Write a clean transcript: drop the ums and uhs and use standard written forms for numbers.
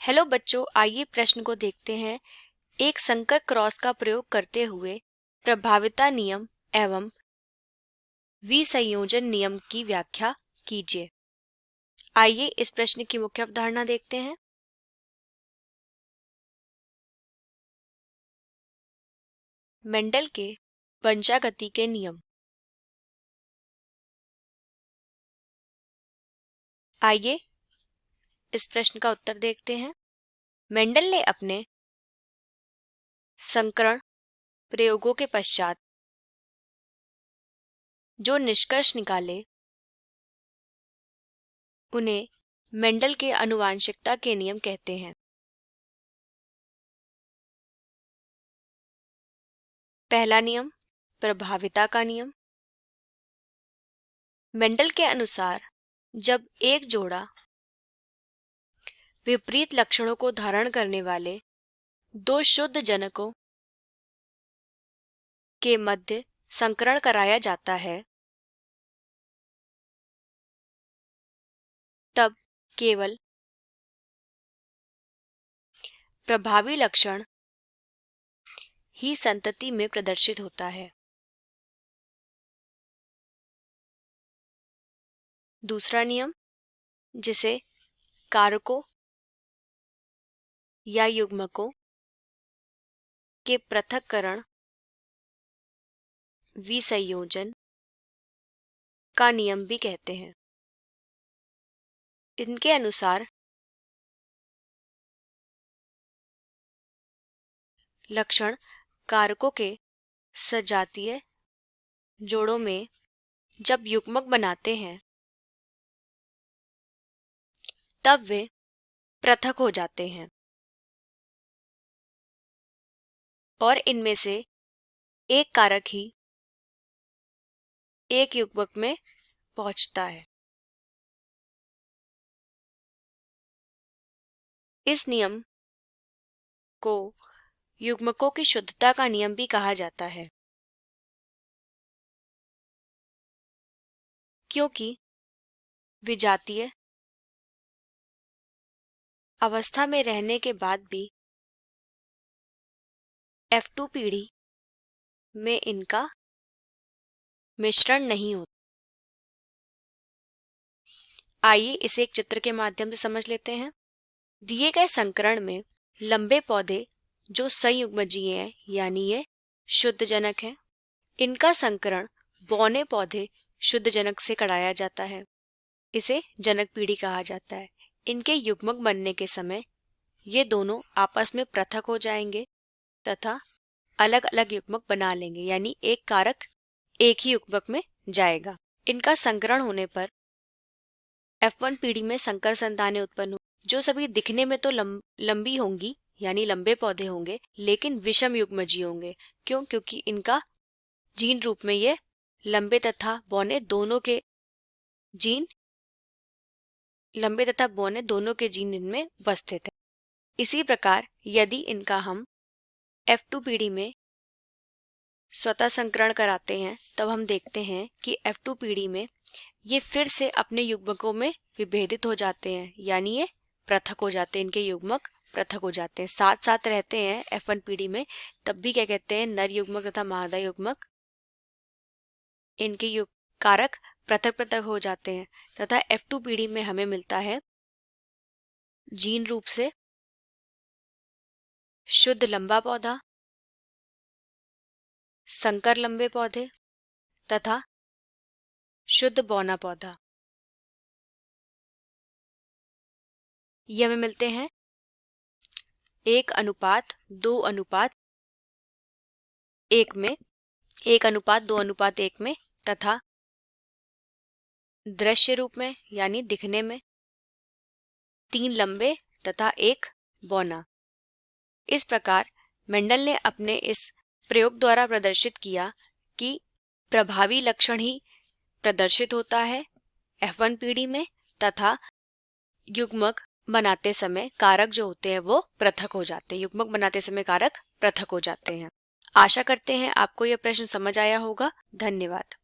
Hello बच्चों, आइए प्रश्न को देखते हैं। एक संकर क्रॉस का प्रयोग करते हुए प्रभाविता नियम एवं विसंयोजन नियम की व्याख्या कीजिए। आइए इस प्रश्न की मुख्य अवधारणा देखते हैं। मेंडल के वंशागति के नियम। आइए इस प्रश्न का उत्तर देखते हैं। मेंडल ने अपने संकरण प्रयोगों के पश्चात जो निष्कर्ष निकाले उन्हें मेंडल के आनुवंशिकता के नियम कहते हैं। पहला नियम, प्रभाविता का नियम। मेंडल के अनुसार जब एक जोड़ा विपरीत लक्षणों को धारण करने वाले दो शुद्ध जनकों के मध्य संकरण कराया जाता है, तब केवल प्रभावी लक्षण ही संतति में प्रदर्शित होता है। दूसरा नियम, जिसे कारकों या युग्मकों के पृथक्करण विसंयोजन का नियम भी कहते हैं। इनके अनुसार लक्षण कारकों के सजातीय जोड़ों में जब युग्मक बनाते हैं तब वे पृथक हो जाते हैं और इनमें से एक कारक ही एक युग्मक में पहुंचता है। इस नियम को युग्मकों की शुद्धता का नियम भी कहा जाता है, क्योंकि विजातीय अवस्था में रहने के बाद भी F2 पीढ़ी में इनका मिश्रण नहीं होता। आइए इसे एक चित्र के माध्यम से समझ लेते हैं। दिए गए संकरण में लंबे पौधे जो संयुग्मजीय हैं, यानी ये शुद्ध जनक हैं, इनका संकरण बौने पौधे शुद्ध जनक से कराया जाता है। इसे जनक पीढ़ी कहा जाता है। इनके युग्मक बनने के समय ये दोनों आपस में पृथक हो जाएंगे तथा अलग अलग युग्मक बना लेंगे, यानी एक कारक एक ही युग्मक में जाएगा। इनका संकरण होने पर F1 पीढ़ी में संकर संतानें उत्पन्न जो सभी दिखने में तो लंबी होंगी, यानी लंबे पौधे होंगे, लेकिन विषम युग्मजी होंगे। क्यों? क्योंकि इनका जीन रूप में ये लंबे तथा बौने दोनों के जीन इनमें उपस्थित है। इसी प्रकार यदि इनका हम F2 पीढ़ी में स्वतः संकरण कराते हैं तब हम देखते हैं कि F2 पीढ़ी में ये फिर से अपने युग्मकों में विभेदित हो जाते हैं, यानी ये पृथक हो जाते हैं। इनके युग्मक पृथक हो जाते हैं, साथ साथ रहते हैं F1 पीढ़ी में, तब भी क्या कहते हैं, नर युग्मक तथा मादा युग्मक इनके कारक पृथक पृथक हो जाते हैं तथा F2 पीढ़ी में हमें मिलता है जीन रूप से शुद्ध लंबा पौधा, संकर लंबे पौधे तथा शुद्ध बौना पौधा। ये हमें मिलते हैं 1:2:1 में, 1:2:1 में तथा दृश्य रूप में, यानी दिखने में 3 लंबे तथा 1 बौना। इस प्रकार मेंडल ने अपने इस प्रयोग द्वारा प्रदर्शित किया कि प्रभावी लक्षण ही प्रदर्शित होता है F1 पीढ़ी में तथा युग्मक बनाते समय कारक जो होते हैं वो पृथक हो जाते हैं। युग्मक बनाते समय कारक पृथक हो जाते हैं। आशा करते हैं आपको यह प्रश्न समझ आया होगा। धन्यवाद।